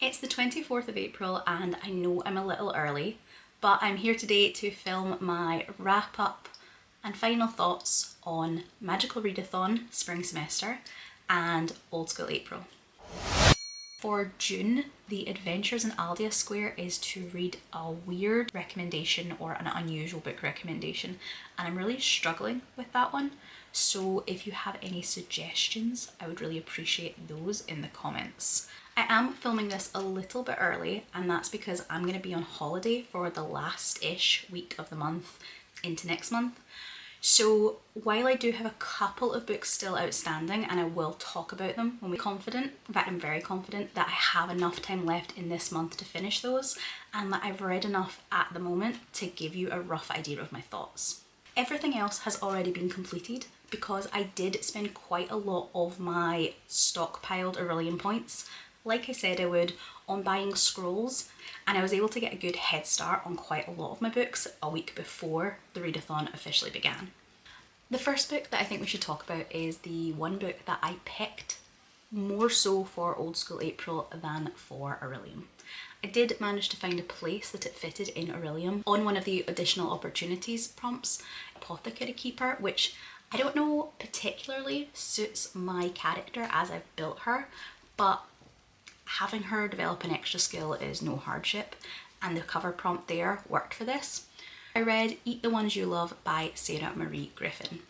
It's the 24th of April and I know I'm a little early, but I'm here today to film my wrap up and final thoughts on Magical Readathon Spring Semester and Old School April. For June, the Adventures in Aldea Square is to read a weird recommendation or an unusual book recommendation, and I'm really struggling with that one. So if you have any suggestions, I would really appreciate those in the comments. I am filming this a little bit early, and that's because I'm going to be on holiday for the last-ish week of the month into next month. So while I do have a couple of books still outstanding, and I will talk about them when we're confident, in fact I'm very confident that I have enough time left in this month to finish those, and that I've read enough at the moment to give you a rough idea of my thoughts. Everything else has already been completed because I did spend quite a lot of my stockpiled Aurelian points, like I said I would, on buying scrolls, and I was able to get a good head start on quite a lot of my books a week before the readathon officially began. The first book that I think we should talk about is the one book that I picked more so for Old School April than for Aurelium. I did manage to find a place that it fitted in Aurelium on one of the additional opportunities prompts, Apothecary Keeper, which I don't know particularly suits my character as I've built her, but having her develop an extra skill is no hardship, and the cover prompt there worked for this. I read Eat the Ones You Love by Sarah Marie Griffin.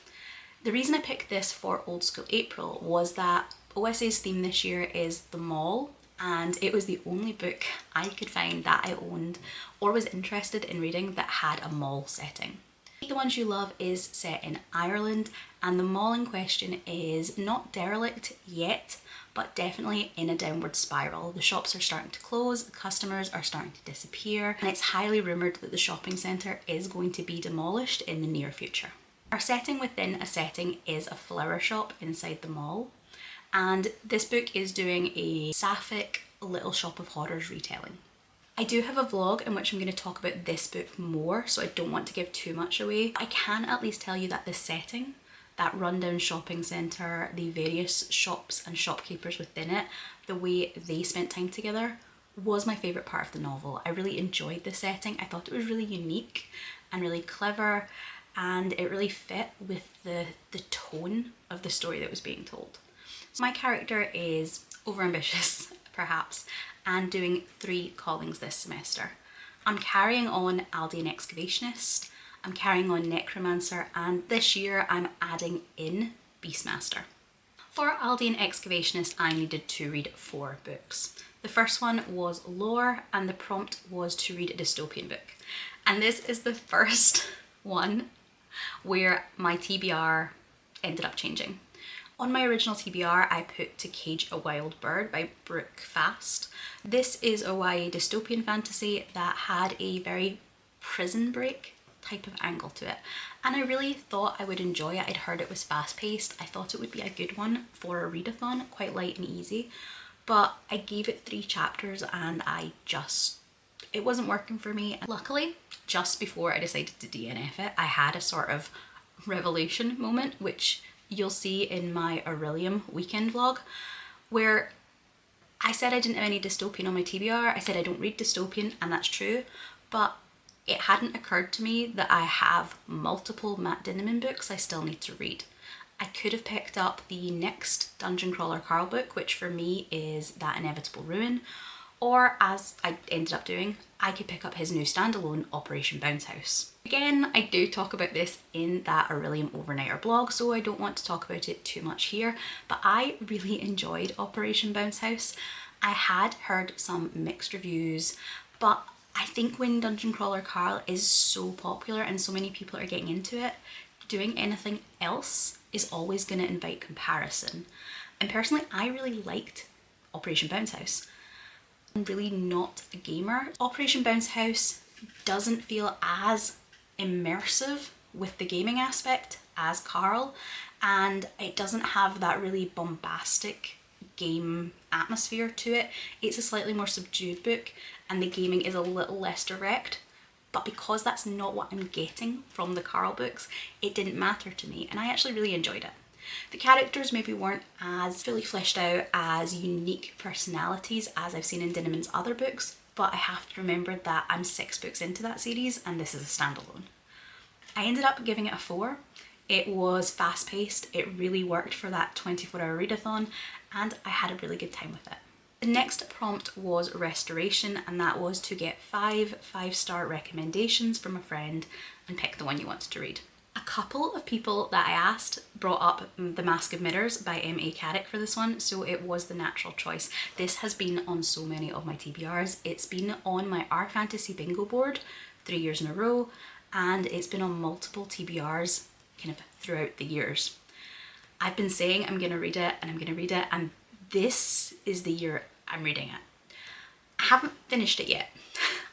The reason I picked this for Old School April was that OSA's theme this year is the mall, and it was the only book I could find that I owned or was interested in reading that had a mall setting. Eat the Ones You Love is set in Ireland, and the mall in question is not derelict yet, but definitely in a downward spiral. The shops are starting to close, customers are starting to disappear, and it's highly rumoured that the shopping centre is going to be demolished in the near future. Our setting within a setting is a flower shop inside the mall, and this book is doing a sapphic Little Shop of Horrors retelling. I do have a vlog in which I'm going to talk about this book more, so I don't want to give too much away. I can at least tell you that the setting, that rundown shopping centre, the various shops and shopkeepers within it, the way they spent time together was my favourite part of the novel. I really enjoyed the setting. I thought it was really unique and really clever, and it really fit with the tone of the story that was being told. So my character is overambitious, perhaps, and doing 3 callings this semester. I'm carrying on Aeldian Excavationist, I'm carrying on Necromancer, and this year I'm adding in Beastmaster. For Aeldian Excavationist, I needed to read 4 books. The first one was lore, and the prompt was to read a dystopian book. And this is the first one where my TBR ended up changing. On my original TBR, I put To Cage a Wild Bird by Brooke Fast. This is a YA dystopian fantasy that had a very prison break type of angle to it, and I really thought I would enjoy it. I'd heard it was fast paced. I thought it would be a good one for a readathon, quite light and easy, but I gave it 3 chapters and it wasn't working for me. Luckily, just before I decided to DNF it, I had a sort of revelation moment, which you'll see in my Aurelium weekend vlog, where I said I didn't have any dystopian on my TBR. I said I don't read dystopian, and that's true, but it hadn't occurred to me that I have multiple Matt Dinniman books I still need to read. I could have picked up the next Dungeon Crawler Carl book, which for me is That Inevitable Ruin, or as I ended up doing, I could pick up his new standalone Operation Bounce House. Again, I do talk about this in that Aurelium Overnighter blog, so I don't want to talk about it too much here, but I really enjoyed Operation Bounce House. I had heard some mixed reviews, but I think when Dungeon Crawler Carl is so popular and so many people are getting into it, doing anything else is always going to invite comparison. And personally, I really liked Operation Bounce House. I'm really not a gamer. Operation Bounce House doesn't feel as immersive with the gaming aspect as Carl, and it doesn't have that really bombastic game atmosphere to it. It's a slightly more subdued book, and the gaming is a little less direct, but because that's not what I'm getting from the Carl books, it didn't matter to me, and I actually really enjoyed it. The characters maybe weren't as fully fleshed out as unique personalities as I've seen in Dinniman's other books, but I have to remember that I'm 6 books into that series and this is a standalone. I ended up giving it a 4. It was fast paced, it really worked for that 24-hour readathon, and I had a really good time with it. The next prompt was restoration, and that was to get 5 5-star recommendations from a friend and pick the one you wanted to read. A couple of people that I asked brought up The Mask of Mirrors by M.A. Carrick for this one, so it was the natural choice. This has been on so many of my TBRs. It's been on my Our Fantasy bingo board 3 years in a row, and it's been on multiple TBRs kind of throughout the years. I've been saying I'm going to read it and I'm going to read it, and this is the year I'm reading it. I haven't finished it yet.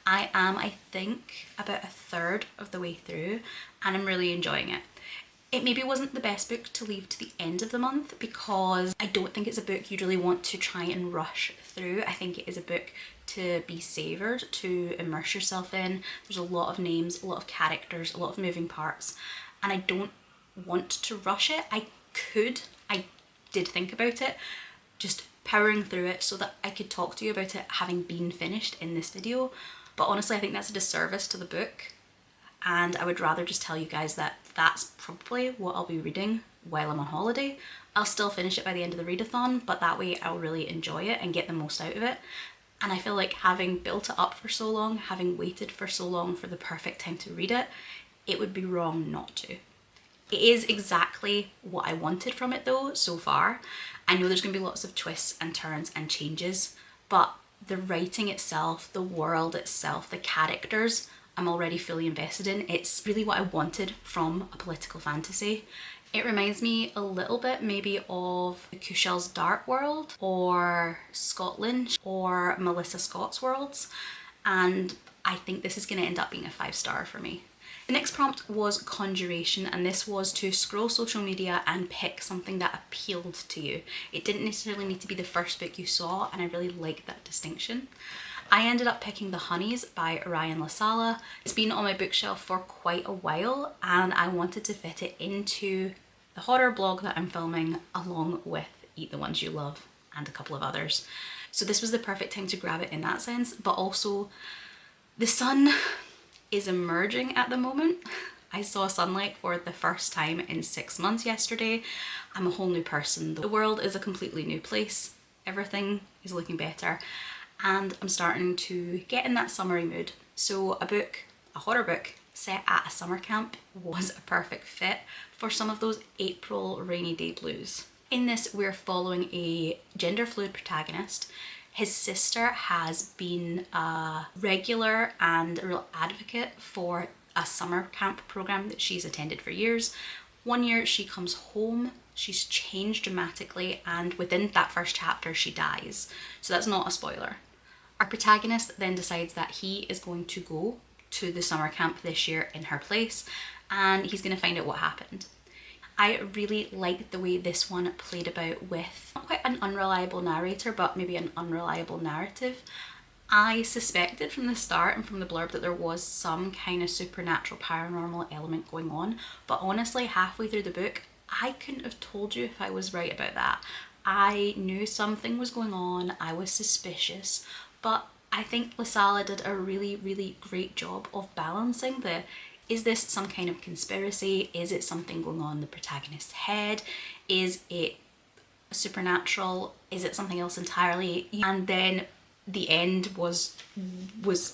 I am, I think, about a third of the way through and I'm really enjoying it. It maybe wasn't the best book to leave to the end of the month because I don't think it's a book you'd really want to try and rush through. I think it is a book to be savoured, to immerse yourself in. There's a lot of names, a lot of characters, a lot of moving parts, and I don't want to rush it. I did think about it, just powering through it so that I could talk to you about it having been finished in this video. But honestly, I think that's a disservice to the book, and I would rather just tell you guys that that's probably what I'll be reading while I'm on holiday. I'll still finish it by the end of the readathon, but that way I'll really enjoy it and get the most out of it. And I feel like having built it up for so long, having waited for so long for the perfect time to read it, it would be wrong not to. It is exactly what I wanted from it though, so far. I know there's going to be lots of twists and turns and changes, but the writing itself, the world itself, the characters, I'm already fully invested in. It's really what I wanted from a political fantasy. It reminds me a little bit maybe of Cushell's Dark World or Scotland or Melissa Scott's worlds, and I think this is going to end up being a 5-star for me. The next prompt was conjuration, and this was to scroll social media and pick something that appealed to you. It didn't necessarily need to be the first book you saw, and I really like that distinction. I ended up picking The Honeys by Ryan Sala. It's been on my bookshelf for quite a while, and I wanted to fit it into the horror blog that I'm filming along with Eat the Ones You Love and a couple of others. So this was the perfect time to grab it in that sense, but also the sun is emerging at the moment. I saw sunlight for the first time in 6 months yesterday. I'm a whole new person. The world is a completely new place. Everything is looking better, and I'm starting to get in that summery mood. So a horror book set at a summer camp was a perfect fit for some of those April rainy day blues. In this, we're following a gender fluid protagonist. His sister has been a regular and a real advocate for a summer camp program that she's attended for years. One year she comes home, she's changed dramatically, and within that first chapter she dies. So that's not a spoiler. Our protagonist then decides that he is going to go to the summer camp this year in her place, and he's going to find out what happened. I really liked the way this one played about with not quite an unreliable narrator, but maybe an unreliable narrative. I suspected from the start and from the blurb that there was some kind of supernatural paranormal element going on, but honestly halfway through the book I couldn't have told you if I was right about that. I knew something was going on, I was suspicious, but I think Sala did a really great job of balancing the, is this some kind of conspiracy? Is it something going on in the protagonist's head? Is it supernatural? Is it something else entirely? And then the end was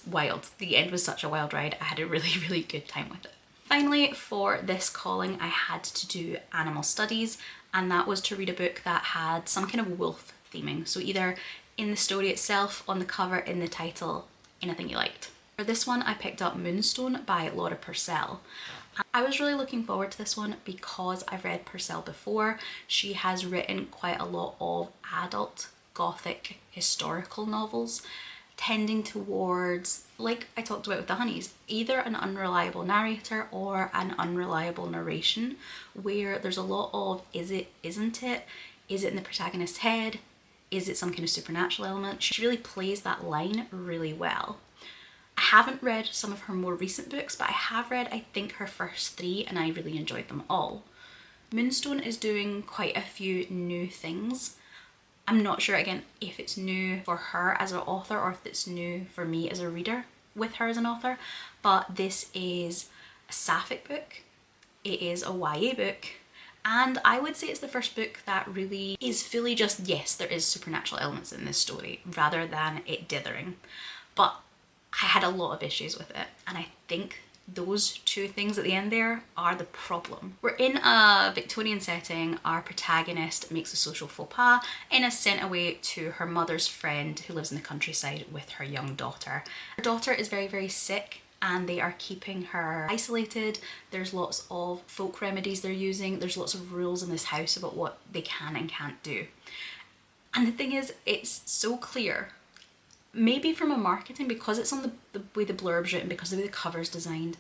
wild. The end was such a wild ride. I had a really good time with it. Finally, for this calling, I had to do animal studies, and that was to read a book that had some kind of wolf theming. So either in the story itself, on the cover, in the title, anything you liked. For this one, I picked up Moonstone by Laura Purcell. I was really looking forward to this one because I've read Purcell before. She has written quite a lot of adult gothic historical novels, tending towards, like I talked about with The Honeys, either an unreliable narrator or an unreliable narration, where there's a lot of is it, isn't it? Is it in the protagonist's head? Is it some kind of supernatural element? She really plays that line really well. I haven't read some of her more recent books, but I have read, I think, her first 3, and I really enjoyed them all. Moonstone is doing quite a few new things. I'm not sure, again, if it's new for her as an author or if it's new for me as a reader with her as an author, but this is a sapphic book. It is a YA book, and I would say it's the first book that really is fully just, yes, there is supernatural elements in this story, rather than it dithering. But I had a lot of issues with it, and I think those two things at the end there are the problem. We're in a Victorian setting. Our protagonist makes a social faux pas and is sent away to her mother's friend who lives in the countryside with her young daughter. Her daughter is very, very sick, and they are keeping her isolated. There's lots of folk remedies they're using. There's lots of rules in this house about what they can and can't do. And the thing is, it's so clear, maybe from a marketing, because it's on the way the blurb's written, because the way the cover's designed,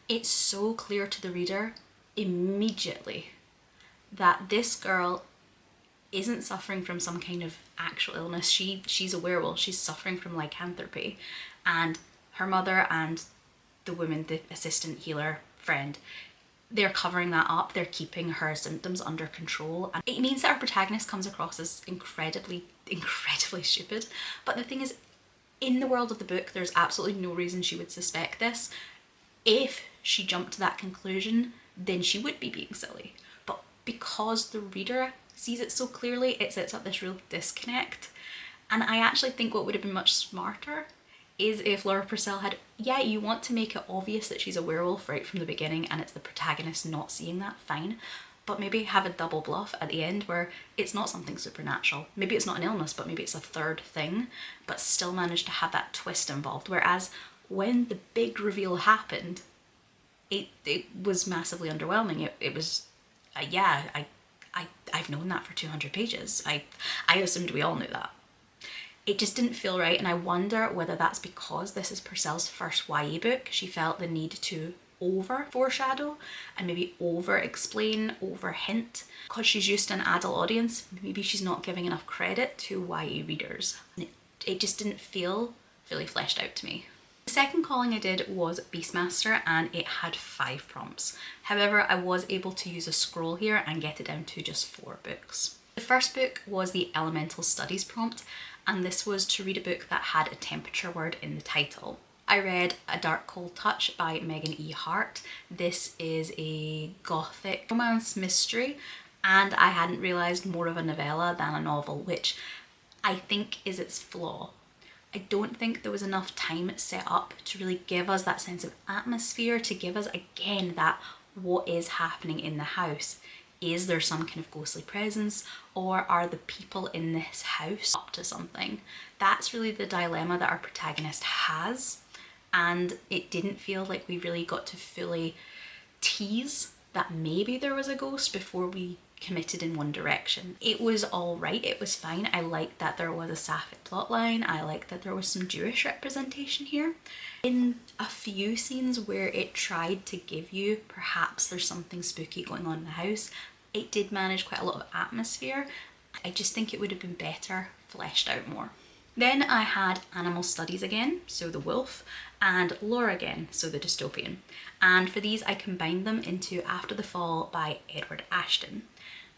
it's so clear to the reader immediately that this girl isn't suffering from some kind of actual illness. She's a werewolf. She's suffering from lycanthropy, and her mother and the woman, the assistant healer friend, they're covering that up. They're keeping her symptoms under control, and it means that our protagonist comes across as incredibly stupid. But the thing is, in the world of the book, there's absolutely no reason she would suspect this. If she jumped to that conclusion, then she would be being silly. But because the reader sees it so clearly, it sets up this real disconnect. And I actually think what would have been much smarter is if Laura Purcell had, yeah, you want to make it obvious that she's a werewolf right from the beginning and it's the protagonist not seeing that, fine. But maybe have a double bluff at the end where it's not something supernatural. Maybe it's not an illness, but maybe it's a third thing, but still manage to have that twist involved. Whereas when the big reveal happened, it was massively underwhelming. It was, yeah, I've known that for 200 pages. I assumed we all knew that. It just didn't feel right, and I wonder whether that's because this is Purcell's first YA book. She felt the need to over foreshadow and maybe over explain, over hint. Because she's used to an adult audience, maybe she's not giving enough credit to YA readers. It just didn't feel fully fleshed out to me. The second calling I did was Beastmaster, and it had 5 prompts. However, I was able to use a scroll here and get it down to just 4 books. The first book was the Elemental Studies prompt, and this was to read a book that had a temperature word in the title. I read A Dark Cold Touch by Megan E. Hart. This is a gothic romance mystery, and I hadn't realised more of a novella than a novel, which I think is its flaw. I don't think there was enough time set up to really give us that sense of atmosphere, to give us, again, that what is happening in the house. Is there some kind of ghostly presence, or are the people in this house up to something? That's really the dilemma that our protagonist has, and it didn't feel like we really got to fully tease that maybe there was a ghost before we committed in one direction. It was all right, it was fine. I liked that there was a sapphic plotline. I liked that there was some Jewish representation here. In a few scenes where it tried to give you perhaps there's something spooky going on in the house, it did manage quite a lot of atmosphere. I just think it would have been better fleshed out more. Then I had Animal Studies again, so the wolf, and Lore again, so the dystopian. And for these I combined them into After the Fall by Edward Ashton.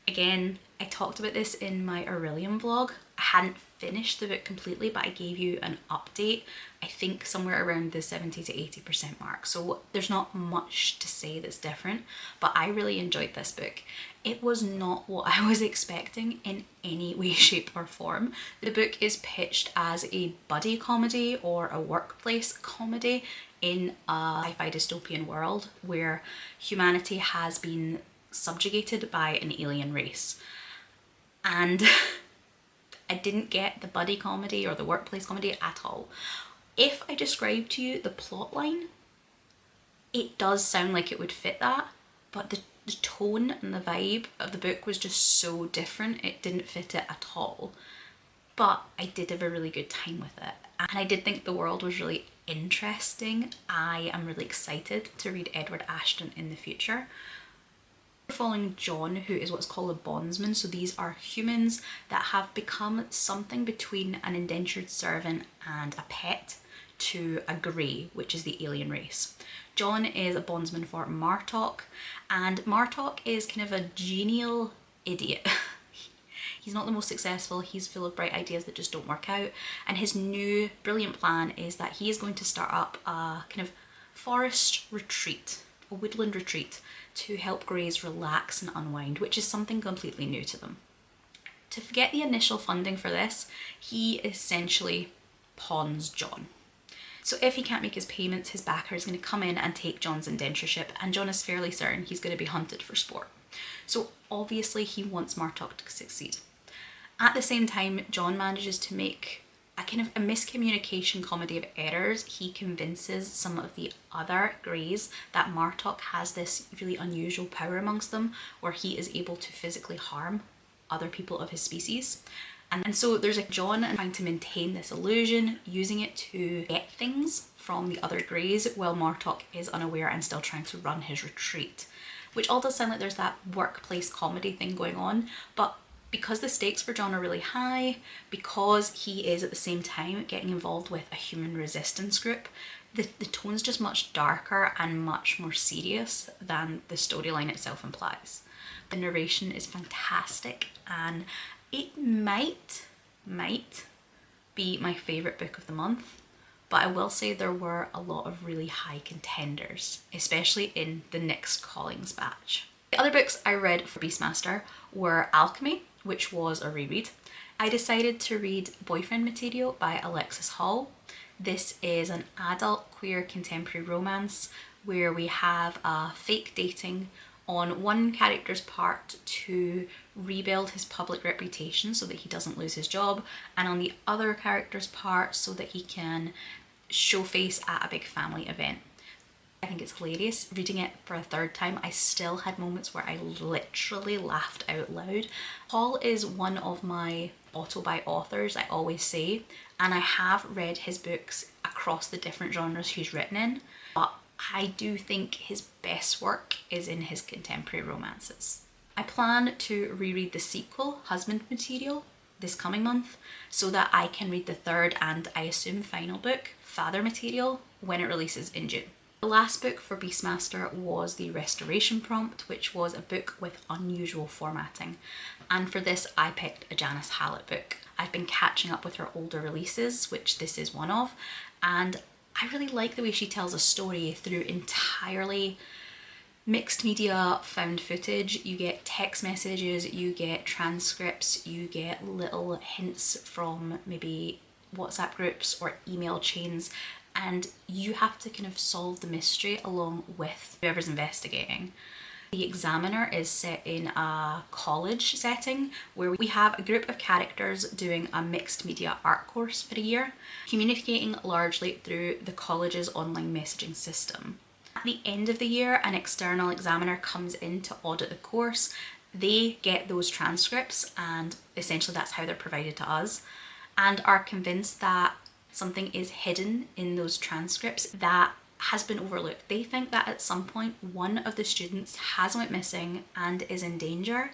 Again, I talked about this in my Aurelian vlog. I hadn't finished the book completely, but I gave you an update, I think somewhere around the 70 to 80% mark. So there's not much to say that's different, but I really enjoyed this book. It was not what I was expecting in any way, shape or form. The book is pitched as a buddy comedy or a workplace comedy in a sci-fi dystopian world where humanity has been subjugated by an alien race. And I didn't get the buddy comedy or the workplace comedy at all. If I describe to you the plot line, it does sound like it would fit that, but the tone and the vibe of the book was just so different, it didn't fit it at all. But I did have a really good time with it, and I did think the world was really interesting. I am really excited to read Edward Ashton in the future. We're following John, who is what's called a bondsman. So these are humans that have become something between an indentured servant and a pet. to a Grey, which is the alien race. John is a bondsman for Martok, and Martok is kind of a genial idiot. He's not the most successful, he's full of bright ideas that just don't work out, and his new brilliant plan is that he is going to start up a kind of forest retreat, a woodland retreat, to help Greys relax and unwind, which is something completely new to them. To get the initial funding for this, he essentially pawns John. So if he can't make his payments, his backer is going to come in and take John's indentureship, and John is fairly certain he's going to be hunted for sport. So obviously he wants Martok to succeed. At the same time, John manages to make a kind of a miscommunication comedy of errors. He convinces some of the other Greys that Martok has this really unusual power amongst them where he is able to physically harm other people of his species. And so there's like John trying to maintain this illusion, using it to get things from the other Greys while Martok is unaware and still trying to run his retreat. Which all does sound like there's that workplace comedy thing going on, but because the stakes for John are really high, because he is at the same time getting involved with a human resistance group, the tone's just much darker and much more serious than the storyline itself implies. The narration is fantastic, and it might be my favourite book of the month, but I will say there were a lot of really high contenders, especially in the Nick's Callings batch. The other books I read for Beastmaster were Alchemy, which was a reread. I decided to read Boyfriend Material by Alexis Hall. This is an adult queer contemporary romance where we have a fake dating on one character's part to rebuild his public reputation so that he doesn't lose his job, and on the other character's part so that he can show face at a big family event. I think it's hilarious. Reading it for a third time, I still had moments where I literally laughed out loud. Hall is one of my auto-buy authors, I always say, and I have read his books across the different genres he's written in, but I do think his best work is in his contemporary romances. I plan to reread the sequel, Husband Material, this coming month, so that I can read the third and I assume final book, Father Material, when it releases in June. The last book for Beastmaster was the Restoration Prompt, which was a book with unusual formatting. And for this, I picked a Janice Hallett book. I've been catching up with her older releases, which this is one of, and I really like the way she tells a story through entirely mixed media found footage. You get text messages, you get transcripts, you get little hints from maybe WhatsApp groups or email chains, and you have to kind of solve the mystery along with whoever's investigating. The Examiner is set in a college setting where we have a group of characters doing a mixed media art course for a year, communicating largely through the college's online messaging system. At the end of the year, an external examiner comes in to audit the course. They get those transcripts, and essentially that's how they're provided to us, and are convinced that something is hidden in those transcripts that has been overlooked. They think that at some point one of the students has went missing and is in danger.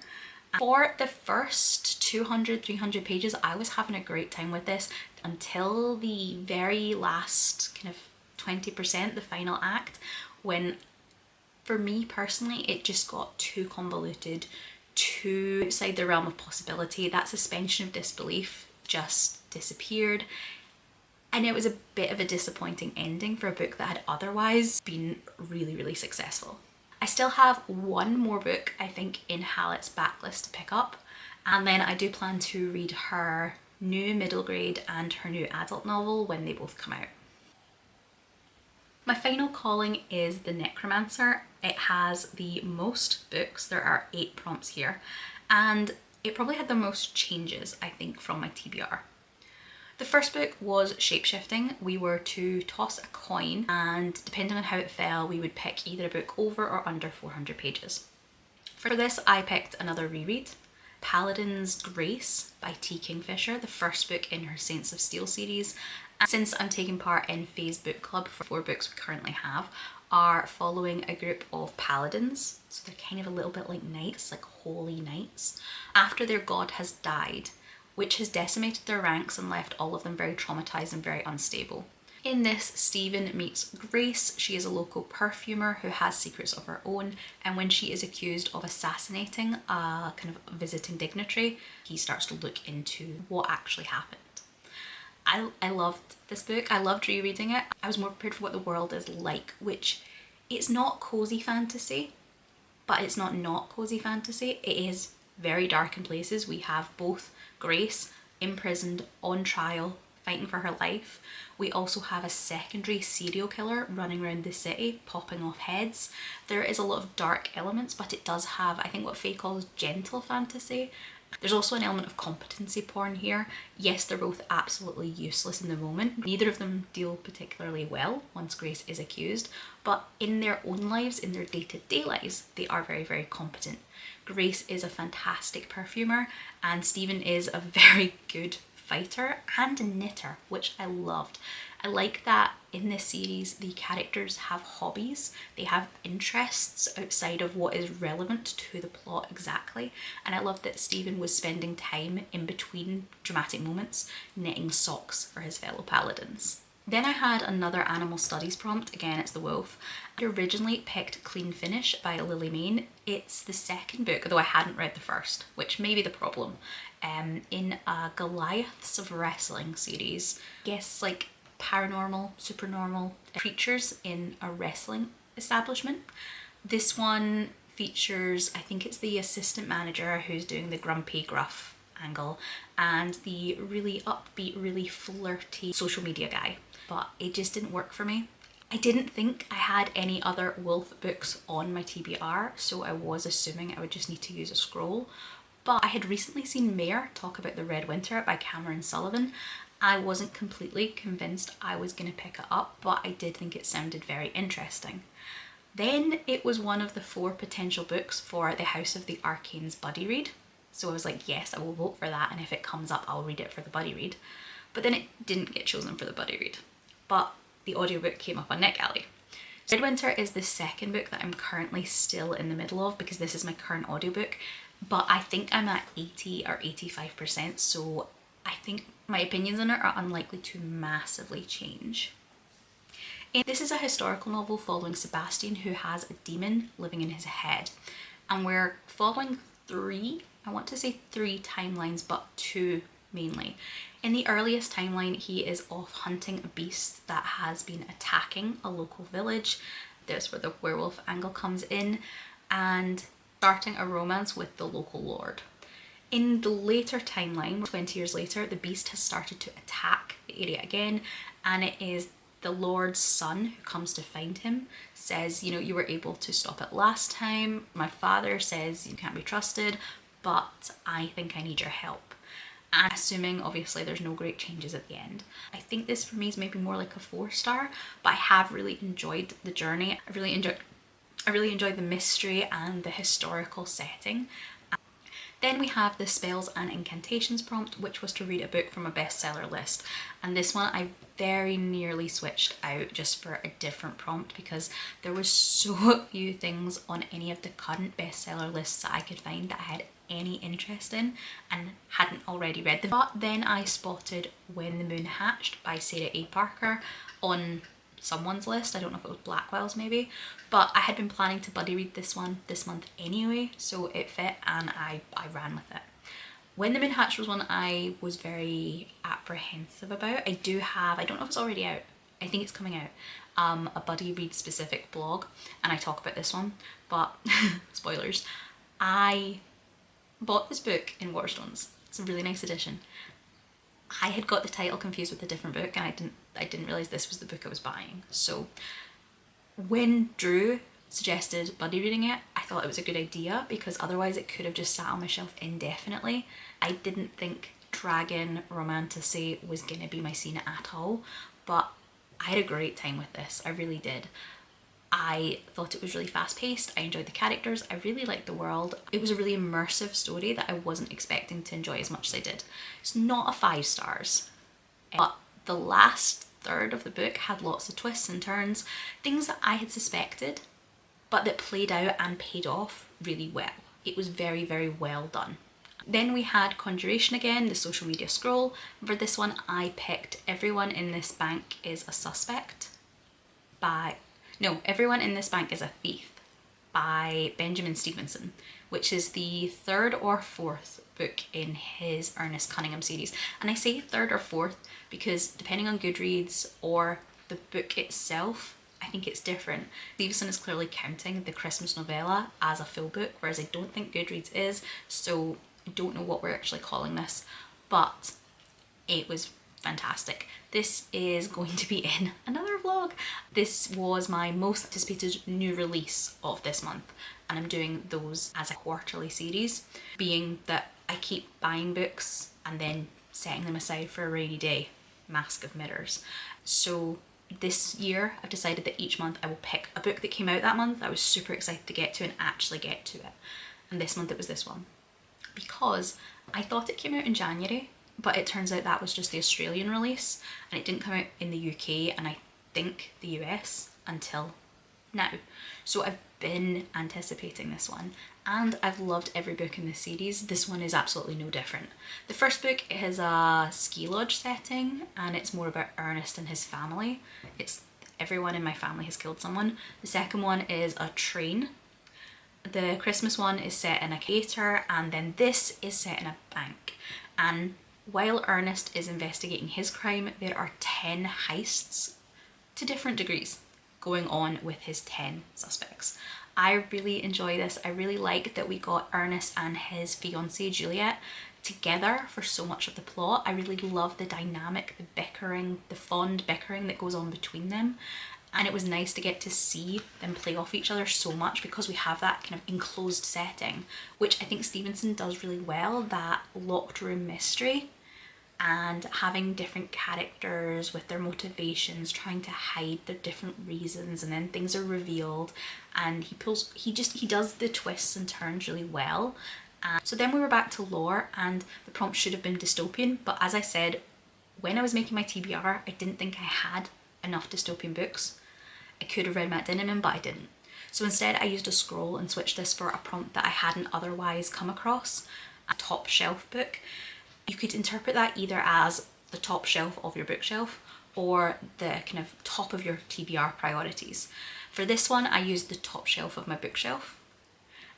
For the first 200-300 pages, I was having a great time with this until the very last kind of 20%, the final act, when for me personally it just got too convoluted, too outside the realm of possibility. That suspension of disbelief just disappeared. And it was a bit of a disappointing ending for a book that had otherwise been really, really successful. I still have one more book, I think, in Hallett's backlist to pick up, and then I do plan to read her new middle grade and her new adult novel when they both come out. My final calling is The Necromancer. It has the most books, there are 8 prompts here, and it probably had the most changes, I think, from my TBR. The first book was Shapeshifting. We were to toss a coin, and depending on how it fell, we would pick either a book over or under 400 pages. For this, I picked another reread, Paladin's Grace by T. Kingfisher, the first book in her Saints of Steel series. And since I'm taking part in Faye's book club for 4 books we currently have, are following a group of paladins. So they're kind of a little bit like knights, like holy knights, after their god has died, which has decimated their ranks and left all of them very traumatized and very unstable. In this, Stephen meets Grace. She is a local perfumer who has secrets of her own, and when she is accused of assassinating a kind of visiting dignitary, he starts to look into what actually happened. I loved this book. I loved rereading it. I was more prepared for what the world is like, which it's not cozy fantasy, but it's not cozy fantasy. It is very dark in places. We have both Grace imprisoned on trial, fighting for her life. We also have a secondary serial killer running around the city, popping off heads. There is a lot of dark elements, but it does have, I think, what Faye calls gentle fantasy. There's also an element of competency porn here. Yes, they're both absolutely useless in the moment. Neither of them deal particularly well once Grace is accused, but in their own lives, in their day-to-day lives, they are very, very competent. Grace is a fantastic perfumer, and Stephen is a very good fighter and a knitter, which I loved. I like that in this series the characters have hobbies, they have interests outside of what is relevant to the plot exactly, and I love that Stephen was spending time in between dramatic moments knitting socks for his fellow paladins. Then I had another animal studies prompt, again it's the wolf. I originally picked Clean Finish by Lily Mayne. It's the second book, although I hadn't read the first, which may be the problem, in a Goliaths of Wrestling series. I guess like paranormal, supernormal creatures in a wrestling establishment. This one features, I think it's the assistant manager who's doing the grumpy gruff angle and the really upbeat, really flirty social media guy, but it just didn't work for me. I didn't think I had any other wolf books on my TBR, so I was assuming I would just need to use a scroll, but I had recently seen Mare talk about The Red Winter by Cameron Sullivan. I wasn't completely convinced I was going to pick it up, but I did think it sounded very interesting. Then it was one of the 4 potential books for the House of the Arcane's buddy read. So I was like, yes, I will vote for that, and if it comes up, I'll read it for the buddy read. But then it didn't get chosen for the buddy read. But the audiobook came up on NetGalley. Red Winter is the second book that I'm currently still in the middle of because this is my current audiobook, but I think I'm at 80 or 85%, so I think my opinions on it are unlikely to massively change. This is a historical novel following Sebastian, who has a demon living in his head, and we're following 3 timelines, but 2 mainly. In the earliest timeline, he is off hunting a beast that has been attacking a local village. That's where the werewolf angle comes in, and starting a romance with the local lord. In the later timeline, 20 years later, the beast has started to attack the area again, and it is the Lord's son who comes to find him, says, you know, you were able to stop it last time. My father says you can't be trusted, but I think I need your help. And assuming obviously there's no great changes at the end. I think this for me is maybe more like a 4-star, but I have really enjoyed the journey. I really enjoyed the mystery and the historical setting. Then we have the spells and incantations prompt, which was to read a book from a bestseller list. And this one I very nearly switched out just for a different prompt because there was so few things on any of the current bestseller lists that I could find that I had any interest in and hadn't already read them. But then I spotted When the Moon Hatched by Sarah A. Parker on someone's list. I don't know if it was Blackwell's maybe, but I had been planning to buddy read this one this month anyway, so it fit and I ran with it. When the Moon Hatched was one I was very apprehensive about. I don't know if it's already out, I think it's coming out, a buddy read specific blog, and I talk about this one, but spoilers, I bought this book in Waterstones. It's a really nice edition. I had got the title confused with a different book and I didn't realise this was the book I was buying. So when Drew suggested buddy reading it, I thought it was a good idea because otherwise it could have just sat on my shelf indefinitely. I didn't think dragon romantasy was going to be my scene at all, but I had a great time with this. I really did. I thought it was really fast paced, I enjoyed the characters, I really liked the world. It was a really immersive story that I wasn't expecting to enjoy as much as I did. It's not a 5 stars, but the last third of the book had lots of twists and turns, things that I had suspected, but that played out and paid off really well. It was very, very well done. Then we had Conjuration again, the social media scroll. For this one I picked Everyone in This Bank is a Suspect by, no, Everyone in This Bank is a Thief by Benjamin Stevenson, which is the third or fourth book in his Ernest Cunningham series. And I say third or fourth because depending on Goodreads or the book itself, I think it's different. Stevenson is clearly counting the Christmas novella as a full book, whereas I don't think Goodreads is, so I don't know what we're actually calling this, but it was fantastic. This is going to be in another vlog. This was my most anticipated new release of this month, and I'm doing those as a quarterly series, being that I keep buying books and then setting them aside for a rainy day. Mask of Mirrors. So this year I've decided that each month I will pick a book that came out that month I was super excited to get to and actually get to it. And this month it was this one. Because I thought it came out in January, but it turns out that was just the Australian release and it didn't come out in the UK and I think the US until now. So I've been anticipating this one and I've loved every book in this series. This one is absolutely no different. The first book is a ski lodge setting and it's more about Ernest and his family. It's everyone in my family has killed someone. The second one is a train. The Christmas one is set in a theatre, and then this is set in a bank. And while Ernest is investigating his crime, there are 10 heists to different degrees going on with his 10 suspects. I really enjoy this. I really like that we got Ernest and his fiancée Juliet together for so much of the plot. I really love the dynamic, the bickering, the fond bickering that goes on between them. And it was nice to get to see them play off each other so much because we have that kind of enclosed setting, which I think Stevenson does really well, that locked room mystery and having different characters with their motivations, trying to hide their different reasons, and then things are revealed and he does the twists and turns really well. So then we were back to lore, and the prompt should have been dystopian, but as I said, when I was making my TBR, I didn't think I had enough dystopian books. I could have read Matt Dinniman, but I didn't. So instead I used a scroll and switched this for a prompt that I hadn't otherwise come across, a top shelf book. You could interpret that either as the top shelf of your bookshelf or the kind of top of your TBR priorities. For this one, I used the top shelf of my bookshelf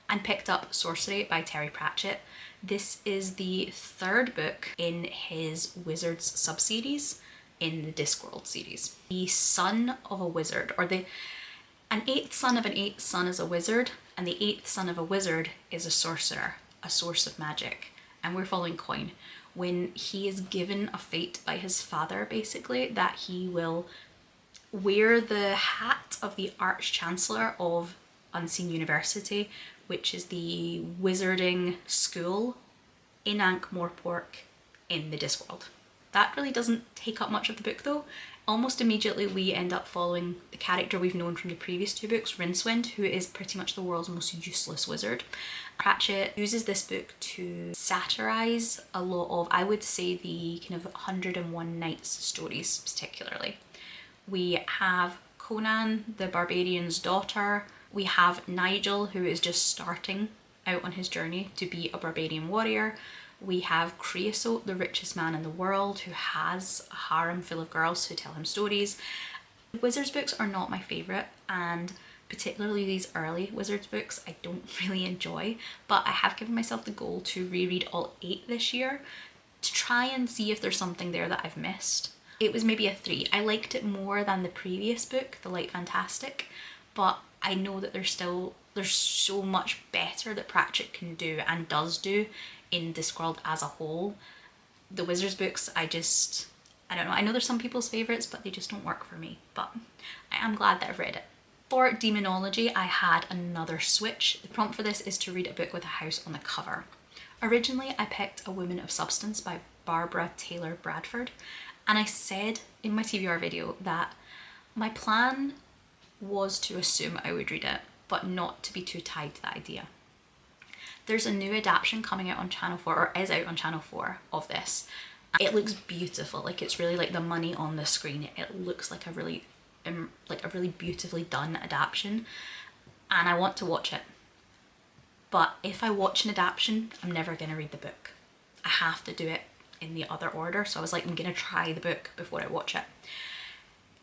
and picked up Sourcery by Terry Pratchett. This is the third book in his Wizards sub-series in the Discworld series. The son of a wizard, or an eighth son of an eighth son is a wizard, and the eighth son of a wizard is a sorcerer, a source of magic. And we're following Coin when he is given a fate by his father, basically, that he will wear the hat of the Arch-Chancellor of Unseen University, which is the wizarding school in Ankh-Morpork in the Discworld. That really doesn't take up much of the book though. Almost immediately we end up following the character we've known from the previous two books, Rincewind, who is pretty much the world's most useless wizard. Pratchett uses this book to satirise a lot of, I would say, the kind of 101 Nights stories particularly. We have Conan, the barbarian's daughter. We have Nigel, who is just starting out on his journey to be a barbarian warrior. We have Creosote, the richest man in the world, who has a harem full of girls who tell him stories. Wizards books are not my favourite, and particularly these early Wizards books I don't really enjoy, but I have given myself the goal to reread all 8 this year to try and see if there's something there that I've missed. It was maybe a 3. I liked it more than the previous book, The Light Fantastic, but I know that there's so much better that Pratchett can do and does do in Discworld as a whole. The Wizards books, I don't know. I know there's some people's favourites, but they just don't work for me. But I am glad that I've read it. For Demonology, I had another switch. The prompt for this is to read a book with a house on the cover. Originally, I picked A Woman of Substance by Barbara Taylor Bradford, and I said in my TBR video that my plan was to assume I would read it, but not to be too tied to the idea. There's a new adaptation coming out on Channel 4, or is out on Channel 4 of this. It looks beautiful, like it's really like the money on the screen. It looks like a really beautifully done adaptation, and I want to watch it. but if I watch an adaptation, I'm never going to read the book. I have to do it in the other order, so I was like, I'm going to try the book before I watch it.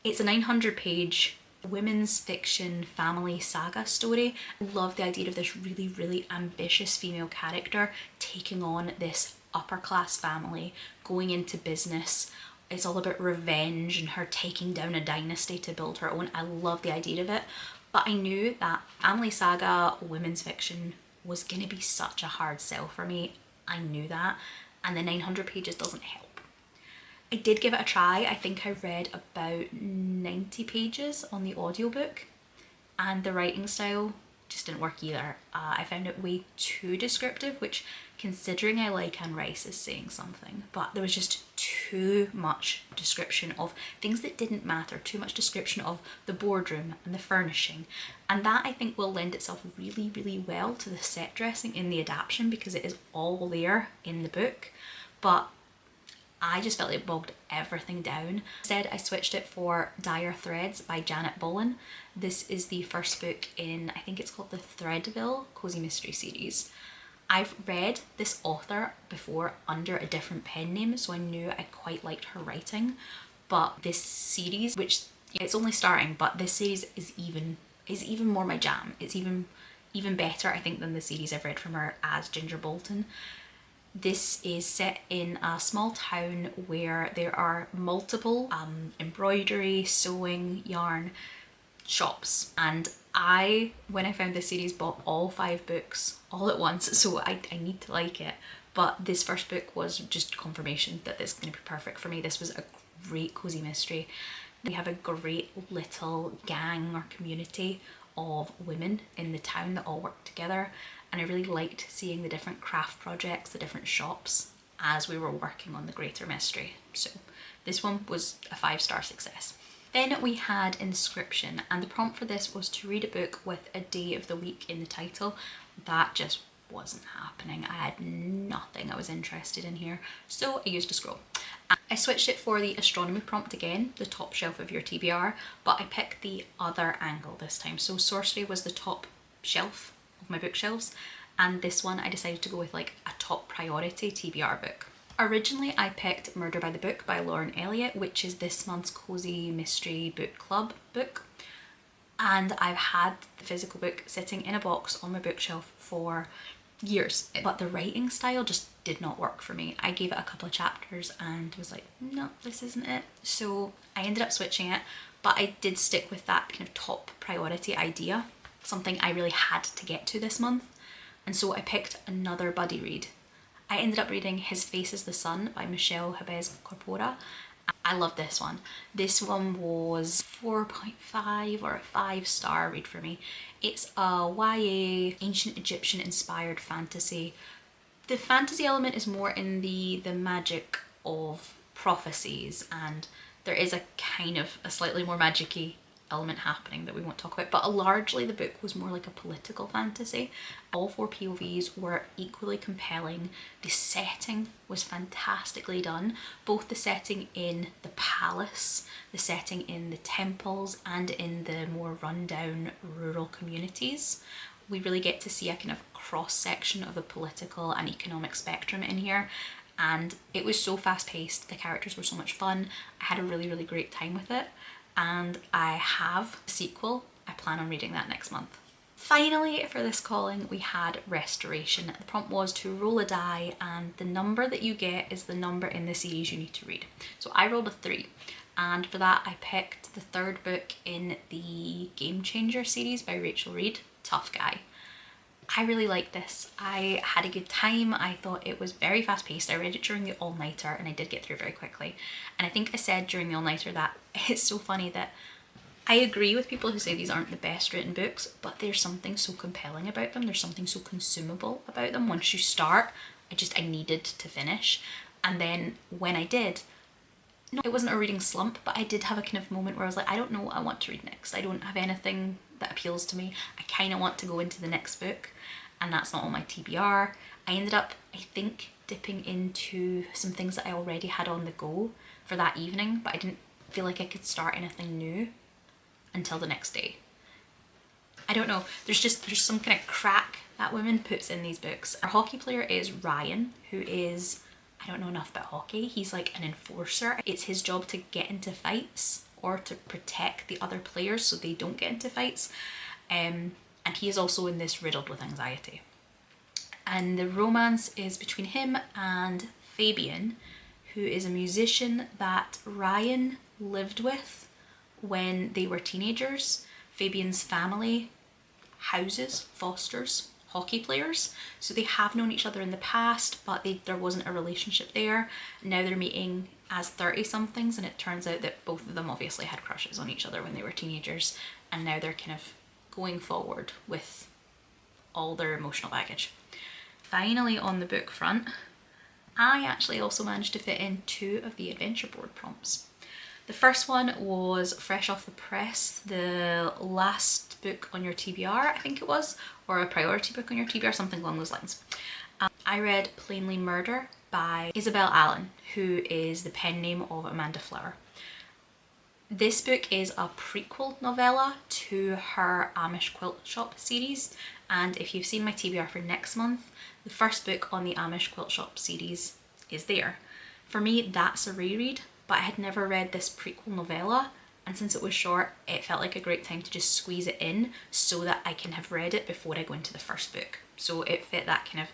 It's a 900-page women's fiction family saga story. I love the idea of this really, really ambitious female character taking on this upper class family, going into business. It's all about revenge and her taking down a dynasty to build her own. I love the idea of it, but I knew that family saga women's fiction was going to be such a hard sell for me. I knew that, and the 900 pages doesn't help. I did give it a try. I think I read about 90 pages on the audiobook, and the writing style just didn't work either. I found it way too descriptive, which, considering I like Anne Rice, is saying something, but there was just too much description of things that didn't matter, too much description of the boardroom and the furnishing, and that I think will lend itself really, really well to the set dressing in the adaptation because it is all there in the book, but I just felt it bogged everything down. Instead, I switched it for Dire Threads by Janet Bolin. This is the first book in, I think it's called the Threadville Cozy Mystery series. I've read this author before under a different pen name, so I knew I quite liked her writing. But this series, which it's only starting, but this series is even more my jam. It's even better, I think, than the series I've read from her as Ginger Bolton. This is set in a small town where there are multiple embroidery, sewing, yarn shops, and when I found this series, bought all 5 books all at once, so I need to like it. But this first book was just confirmation that this is going to be perfect for me. This was a great cozy mystery. We have a great little gang or community of women in the town that all work together, and I really liked seeing the different craft projects, the different shops, as we were working on the greater mystery. So this one was a 5-star success. Then we had Inscription, and the prompt for this was to read a book with a day of the week in the title. That just wasn't happening. I had nothing I was interested in here, so I used a scroll. I switched it for the astronomy prompt again, the top shelf of your TBR, but I picked the other angle this time. So Sourcery was the top shelf of my bookshelves, and this one I decided to go with like a top priority TBR book. Originally I picked Murder by the Book by Lauren Elliott, which is this month's Cozy Mystery Book Club book, and I've had the physical book sitting in a box on my bookshelf for years, but the writing style just did not work for me. I gave it a couple of chapters and was like, no, this isn't it. So I ended up switching it, but I did stick with that kind of top priority idea, something I really had to get to this month, and so I picked another buddy read. I ended up reading His Face is the Sun by Michelle Jabès Corpora. I love this one. This one was 4.5 or a 5-star read for me. It's a YA ancient Egyptian inspired fantasy. The fantasy element is more in the magic of prophecies, and there is a kind of a slightly more magic-y element happening that we won't talk about, but largely the book was more like a political fantasy. All 4 POVs were equally compelling. The setting was fantastically done, both the setting in the palace, the setting in the temples, and in the more rundown rural communities. We really get to see a kind of cross-section of the political and economic spectrum in here, and it was so fast-paced, the characters were so much fun. I had a really, really great time with it, and I have a sequel. I plan on reading that next month. Finally, for this calling, we had Restoration. The prompt was to roll a die, and the number that you get is the number in the series you need to read. So I rolled a 3, and for that I picked the 3rd book in the Game Changer series by Rachel Reid, Tough Guy. I really liked this. I had a good time. I thought it was very fast paced. I read it during the all-nighter and I did get through very quickly. And I think I said during the all-nighter that it's so funny that I agree with people who say these aren't the best written books, but there's something so compelling about them. There's something so consumable about them. Once you start, I needed to finish. And then when I did, no, it wasn't a reading slump, but I did have a kind of moment where I was like, I don't know what I want to read next. I don't have anything that appeals to me. I kind of want to go into the next book, and that's not on my TBR. I ended up, I think, dipping into some things that I already had on the go for that evening, but I didn't feel like I could start anything new until the next day. I don't know, there's some kind of crack that woman puts in these books. Our hockey player is Ryan, who is, I don't know enough about hockey, he's like an enforcer. It's his job to get into fights or to protect the other players so they don't get into fights. And he is also in this riddled with anxiety. And the romance is between him and Fabian, who is a musician that Ryan lived with when they were teenagers. Fabian's family fosters hockey players, so they have known each other in the past, but there wasn't a relationship there. Now they're meeting as 30-somethings, and it turns out that both of them obviously had crushes on each other when they were teenagers, and now they're kind of going forward with all their emotional baggage. Finally, on the book front, I actually also managed to fit in 2 of the adventure board prompts. The first one was fresh off the press, the last book on your TBR, I think it was, or a priority book on your TBR, something along those lines. I read Plainly Murder by Isabella Allen, who is the pen name of Amanda Flower. This book is a prequel novella to her Amish Quilt Shop series, and if you've seen my TBR for next month, the first book on the Amish Quilt Shop series is there. For me, that's a reread, but I had never read this prequel novella, and since it was short, it felt like a great time to just squeeze it in so that I can have read it before I go into the first book. So it fit that kind of,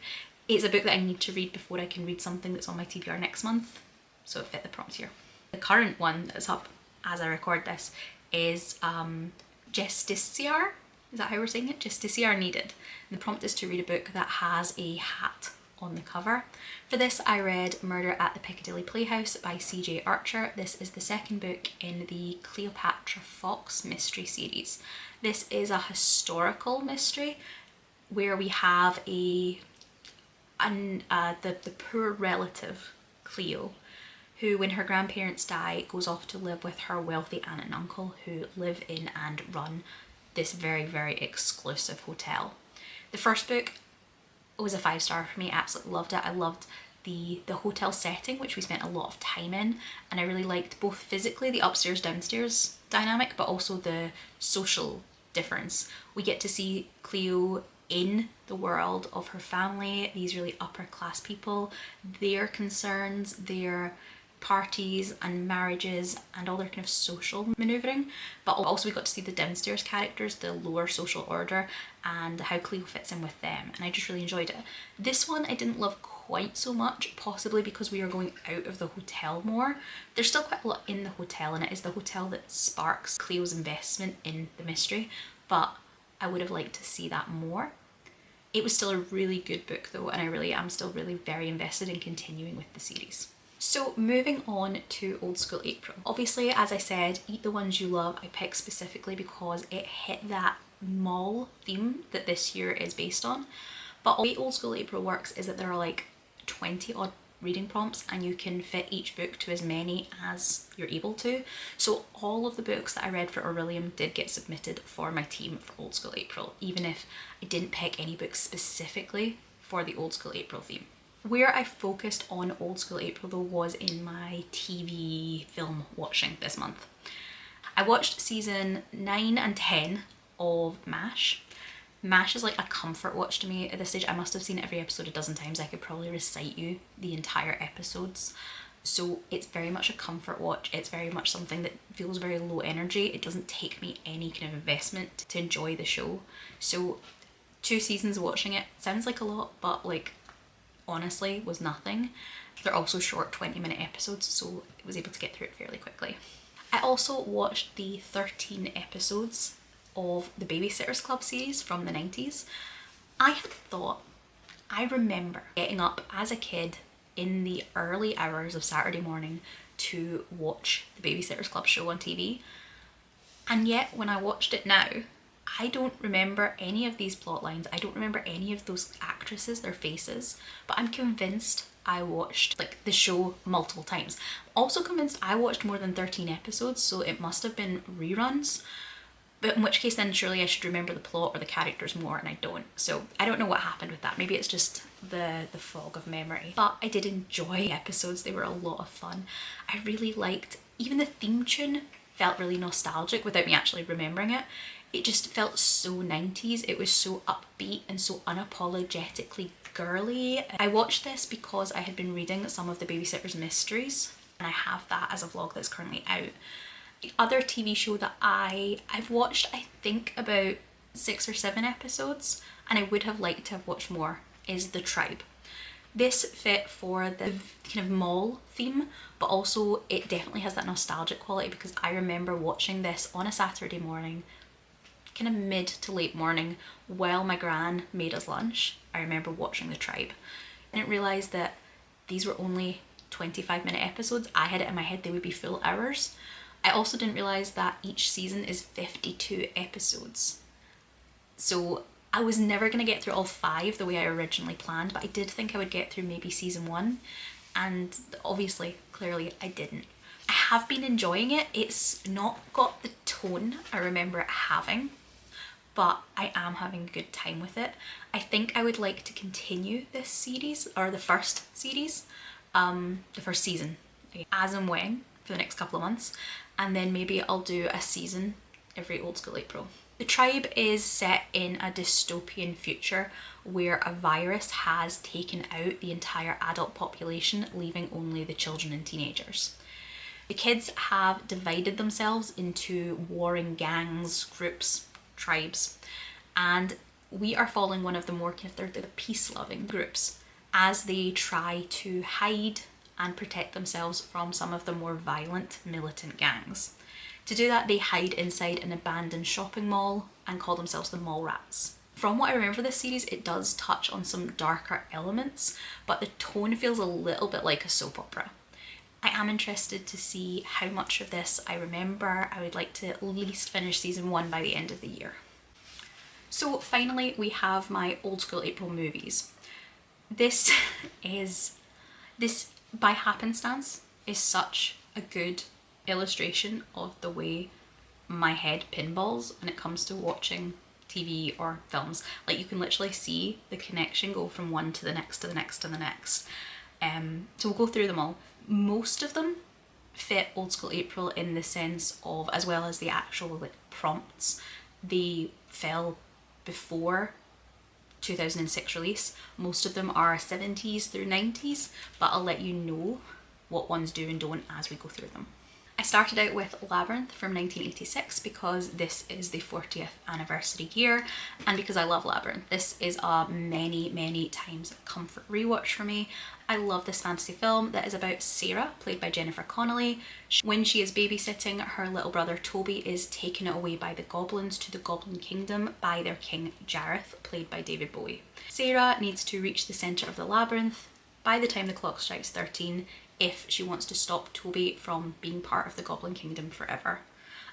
it's a book that I need to read before I can read something that's on my TBR next month, so it fit the prompt here. The current one that's up as I record this is Justiciar. Is that how we're saying it? Justiciar Needed. And the prompt is to read a book that has a hat on the cover. For this, I read Murder at the Piccadilly Playhouse by C.J. Archer. This is the second book in the Cleopatra Fox mystery series. This is a historical mystery where we have the poor relative Cleo, who, when her grandparents die, goes off to live with her wealthy aunt and uncle, who live in and run this very, very exclusive hotel. The first book was a 5-star for me. I absolutely loved it. I loved the hotel setting, which we spent a lot of time in, and I really liked both physically the upstairs downstairs dynamic, but also the social difference. We get to see Cleo in the world of her family, these really upper class people, their concerns, their parties and marriages and all their kind of social manoeuvring, but also we got to see the downstairs characters, the lower social order, and how Cleo fits in with them, and I just really enjoyed it. This one I didn't love quite so much, possibly because we are going out of the hotel more. There's still quite a lot in the hotel, and it is the hotel that sparks Cleo's investment in the mystery, but I would have liked to see that more. It was still a really good book though, and I really am still really very invested in continuing with the series. So moving on to Old School April. Obviously, as I said, Eat the Ones You Love I picked specifically because it hit that mall theme that this year is based on. But the way Old School April works is that there are like 20 odd reading prompts, and you can fit each book to as many as you're able to. So all of the books that I read for Aurelium did get submitted for my team for Old School April, even if I didn't pick any books specifically for the Old School April theme. Where I focused on Old School April though was in my TV film watching this month. I watched season 9 and 10 of MASH. MASH is like a comfort watch to me at this stage. I must have seen every episode a dozen times. I could probably recite you the entire episodes. So it's very much a comfort watch. It's very much something that feels very low energy. It doesn't take me any kind of investment to enjoy the show. So 2 seasons watching it sounds like a lot, but like honestly was nothing. They're also short 20-minute episodes, so I was able to get through it fairly quickly. I also watched the 13 episodes of the Babysitters Club series from the 90s. I remember getting up as a kid in the early hours of Saturday morning to watch the Babysitters Club show on TV, and yet when I watched it now, I don't remember any of these plot lines. I don't remember any of those actresses, their faces, but I'm convinced I watched like the show multiple times. I'm also convinced I watched more than 13 episodes, so it must have been reruns, but in which case then surely I should remember the plot or the characters more, and I don't. So I don't know what happened with that. Maybe it's just the fog of memory. But I did enjoy episodes. They were a lot of fun. I really liked even the theme tune felt really nostalgic without me actually remembering it. It just felt so 90s. It was so upbeat and so unapologetically girly. I watched this because I had been reading some of the Babysitter's Mysteries, and I have that as a vlog that's currently out. The other TV show that I've watched, I think about 6 or 7 episodes, and I would have liked to have watched more, is The Tribe. This fit for the kind of mall theme, but also it definitely has that nostalgic quality, because I remember watching this on a Saturday morning, kind of mid to late morning, while my gran made us lunch. I remember watching The Tribe. I didn't realise that these were only 25-minute episodes. I had it in my head they would be full hours. I also didn't realise that each season is 52 episodes. So I was never going to get through all 5 the way I originally planned, but I did think I would get through maybe season 1, and obviously, clearly I didn't. I have been enjoying it. It's not got the tone I remember it having, but I am having a good time with it. I think I would like to continue this series, or the first series, the first season, as and when, for the next couple of months, and then maybe I'll do a season every Old School April. The Tribe is set in a dystopian future where a virus has taken out the entire adult population, leaving only the children and teenagers. The kids have divided themselves into warring gangs, groups, tribes, and we are following one of the more kind of, they're the peace-loving groups, as they try to hide and protect themselves from some of the more violent militant gangs. To do that, they hide inside an abandoned shopping mall and call themselves the Mall Rats. From what I remember this series, it does touch on some darker elements, but the tone feels a little bit like a soap opera. I am interested to see how much of this I remember. I would like to at least finish season 1 by the end of the year. So finally, we have my Old School April movies. This by happenstance is such a good illustration of the way my head pinballs when it comes to watching TV or films. Like, you can literally see the connection go from one to the next to the next to the next. So we'll go through them all. Most of them fit Old School April in the sense of, as well as the actual like prompts, they fell before 2006 release. Most of them are 70s through 90s, but I'll let you know what ones do and don't as we go through them. I started out with Labyrinth from 1986 because this is the 40th anniversary year, and because I love Labyrinth. This is a many times comfort rewatch for me. I love this fantasy film that is about Sarah, played by Jennifer Connelly. When she is babysitting, her little brother Toby is taken away by the goblins to the Goblin Kingdom by their king Jareth, played by David Bowie. Sarah needs to reach the centre of the labyrinth by the time the clock strikes 13 if she wants to stop Toby from being part of the Goblin Kingdom forever.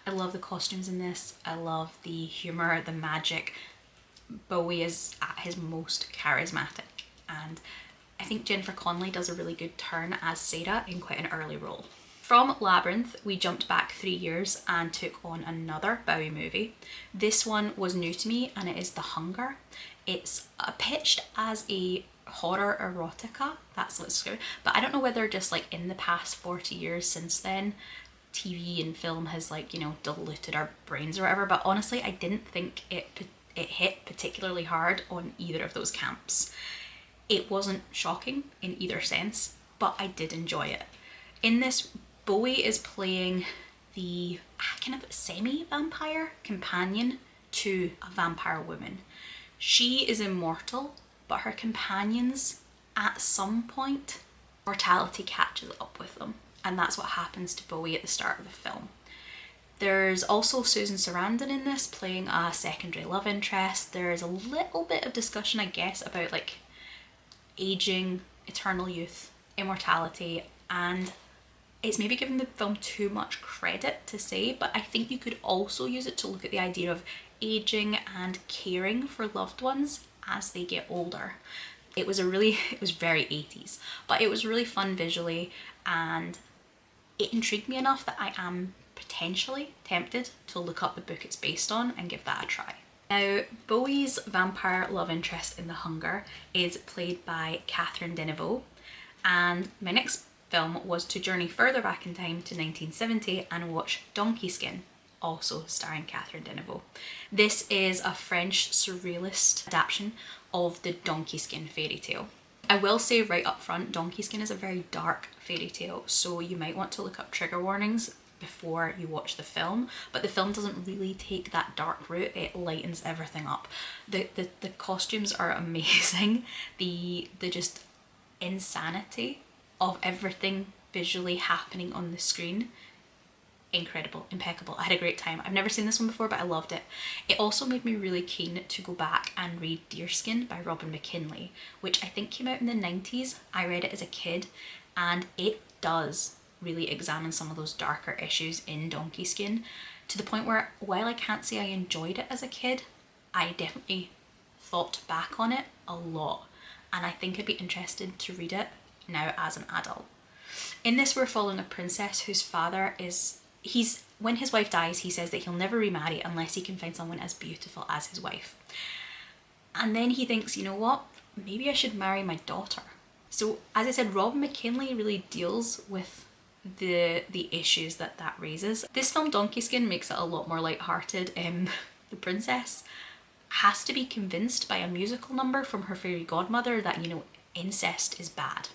I love the costumes in this. I love the humour, the magic. Bowie is at his most charismatic, and I think Jennifer Connelly does a really good turn as Sarah in quite an early role. From Labyrinth, we jumped back 3 years and took on another Bowie movie. This one was new to me, and it is The Hunger. It's pitched as a horror erotica, that's what it's called, but I don't know whether just like in the past 40 years since then TV and film has like, you know, diluted our brains or whatever, but honestly I didn't think it hit particularly hard on either of those camps. It wasn't shocking in either sense, but I did enjoy it. In this, Bowie is playing the kind of semi-vampire companion to a vampire woman. She is immortal, but her companions, at some point, mortality catches up with them. And that's what happens to Bowie at the start of the film. There's also Susan Sarandon in this, playing a secondary love interest. There's a little bit of discussion, I guess, about like aging, eternal youth, immortality, and it's maybe giving the film too much credit to say, but I think you could also use it to look at the idea of aging and caring for loved ones as they get older. It was very 80s, but it was really fun visually, and it intrigued me enough that I am potentially tempted to look up the book it's based on and give that a try. Now, Bowie's vampire love interest in The Hunger is played by Catherine Deneuve, and my next film was to journey further back in time to 1970 and watch Donkey Skin, also starring Catherine Deneuve. This is a French surrealist adaptation of the Donkey Skin fairy tale. I will say right up front, Donkey Skin is a very dark fairy tale, so you might want to look up trigger warnings before you watch the film, but the film doesn't really take that dark route. It lightens everything up. The costumes are amazing. The just insanity of everything visually happening on the screen, incredible, impeccable. I had a great time. I've never seen this one before, but I loved it. It also made me really keen to go back and read Deerskin by Robin McKinley, which I think came out in the 90s. I read it as a kid, and it does really examine some of those darker issues in Donkey Skin, to the point where, while I can't say I enjoyed it as a kid, I definitely thought back on it a lot, and I think I'd be interested to read it now as an adult. In this, we're following a princess whose father is, when his wife dies, he says that he'll never remarry unless he can find someone as beautiful as his wife. And then he thinks, you know what, maybe I should marry my daughter. So as I said, Robin McKinley really deals with the issues that raises. This film, Donkey Skin, makes it a lot more lighthearted. The princess has to be convinced by a musical number from her fairy godmother that, you know, incest is bad.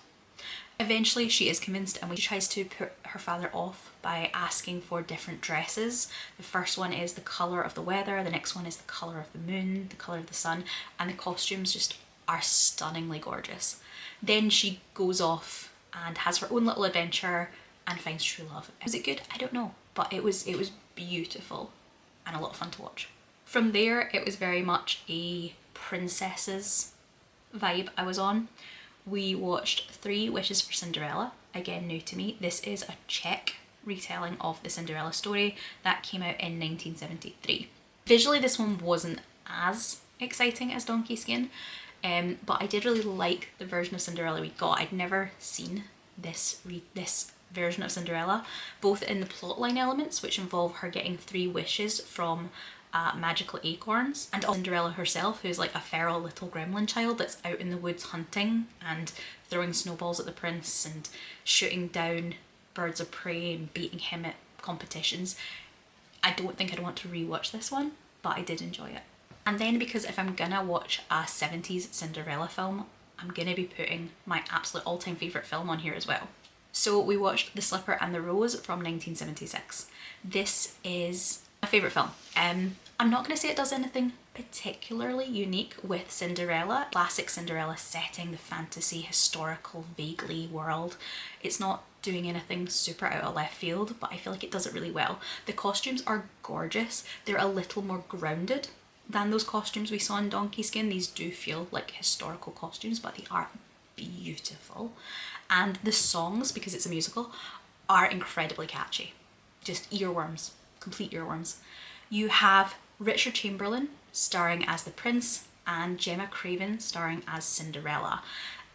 Eventually she is convinced, and she tries to put her father off by asking for different dresses. The first one is the colour of the weather, the next one is the colour of the moon, the colour of the sun, and the costumes just are stunningly gorgeous. Then she goes off and has her own little adventure and finds true love. Was it good? I don't know, but it was beautiful and a lot of fun to watch. From there, it was very much a princesses vibe I was on. We watched 3 Wishes for Cinderella, again new to me. This is a Czech retelling of the Cinderella story that came out in 1973. Visually, this one wasn't as exciting as Donkey Skin, but I did really like the version of Cinderella we got. I'd never seen this version of Cinderella, both in the plotline elements, which involve her getting 3 wishes from magical acorns, and Cinderella herself, who's like a feral little gremlin child that's out in the woods hunting and throwing snowballs at the prince and shooting down birds of prey and beating him at competitions. I don't think I'd want to rewatch this one, but I did enjoy it. And then, because if I'm gonna watch a 70s Cinderella film, I'm gonna be putting my absolute all-time favourite film on here as well. So we watched The Slipper and the Rose from 1976. This is my favourite film. I'm not going to say it does anything particularly unique with Cinderella. Classic Cinderella setting, the fantasy, historical, vaguely world. It's not doing anything super out of left field, but I feel like it does it really well. The costumes are gorgeous. They're a little more grounded than those costumes we saw in Donkey Skin. These do feel like historical costumes, but they are beautiful. And the songs, because it's a musical, are incredibly catchy. Just earworms, complete earworms. You have Richard Chamberlain starring as the prince and Gemma Craven starring as Cinderella.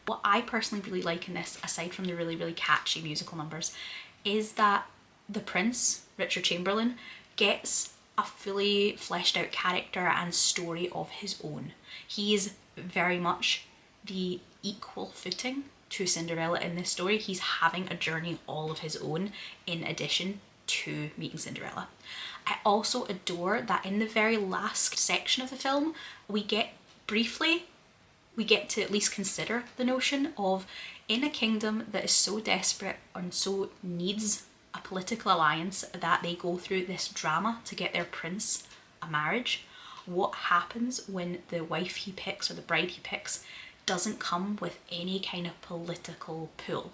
What I personally really like in this, aside from the really, really catchy musical numbers, is that the prince, Richard Chamberlain, gets a fully fleshed out character and story of his own. He is very much the equal footing to Cinderella in this story. He's having a journey all of his own in addition to meeting Cinderella. I also adore that in the very last section of the film, we get to at least consider the notion of, in a kingdom that is so desperate and so needs a political alliance that they go through this drama to get their prince a marriage, what happens when the wife he picks or the bride he picks doesn't come with any kind of political pull.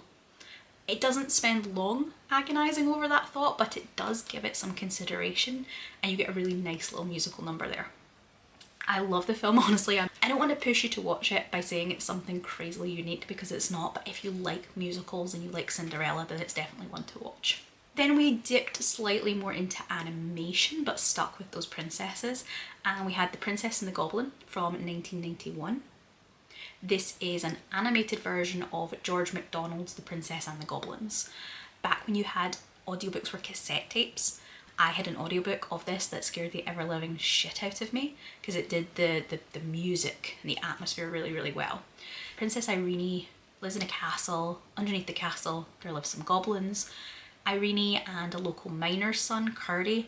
It doesn't spend long agonising over that thought, but it does give it some consideration, and you get a really nice little musical number there. I love the film, honestly. I don't want to push you to watch it by saying it's something crazily unique, because it's not, but if you like musicals and you like Cinderella, then it's definitely one to watch. Then we dipped slightly more into animation, but stuck with those princesses, and we had The Princess and the Goblin from 1991. This is an animated version of George MacDonald's The Princess and the Goblins. Back when you had audiobooks were cassette tapes, I had an audiobook of this that scared the ever-living shit out of me, because it did the music and the atmosphere really, really well. Princess Irene lives in a castle. Underneath the castle there live some goblins. Irene and a local miner's son, Carrick,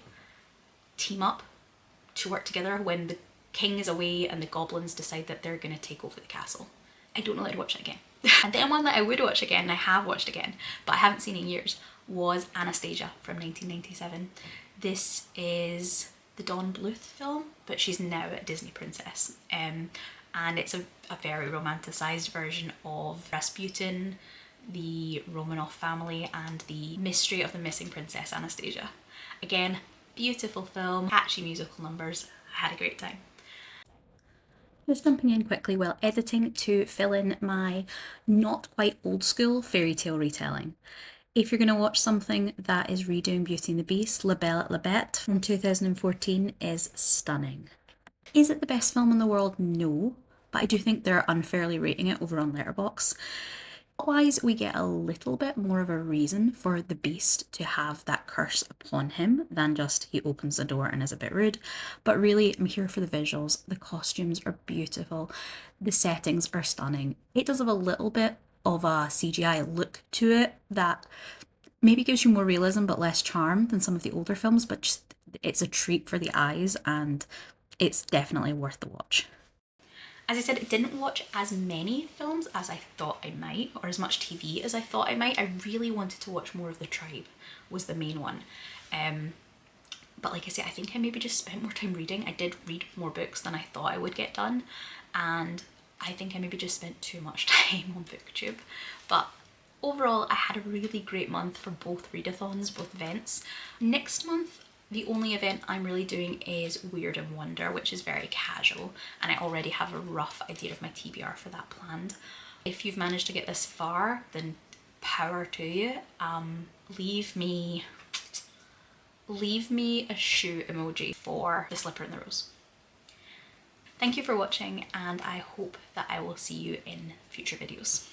team up to work together when the king is away and the goblins decide that they're going to take over the castle. I don't know that I'd watch it again. And then one that I would watch again, and I have watched again, but I haven't seen in years, was Anastasia from 1997. This is the Dawn Bluth film, but she's now a Disney princess. And it's a very romanticised version of Rasputin, the Romanov family, and the mystery of the missing princess Anastasia. Again, beautiful film, catchy musical numbers. I had a great time. Just jumping in quickly while editing to fill in my not quite old school fairy tale retelling. If you're going to watch something that is redoing Beauty and the Beast, La Belle et la Bête from 2014 is stunning. Is it the best film in the world? No, but I do think they're unfairly rating it over on Letterboxd. Otherwise, we get a little bit more of a reason for the Beast to have that curse upon him than just he opens the door and is a bit rude. But really, I'm here for the visuals. The costumes are beautiful. The settings are stunning. It does have a little bit of a CGI look to it that maybe gives you more realism but less charm than some of the older films, but just, it's a treat for the eyes and it's definitely worth the watch. As I said, I didn't watch as many films as I thought I might, or as much TV as I thought I might. I really wanted to watch more of The Tribe, was the main one. But like I said, I think I maybe just spent more time reading. I did read more books than I thought I would get done, and I think I maybe just spent too much time on Booktube. But overall, I had a really great month for both readathons, both events. Next month, the only event I'm really doing is Weird and Wonder, which is very casual, and I already have a rough idea of my TBR for that planned. If you've managed to get this far, then power to you. Leave me a shoe emoji for the slipper and the rose. Thank you for watching, and I hope that I will see you in future videos.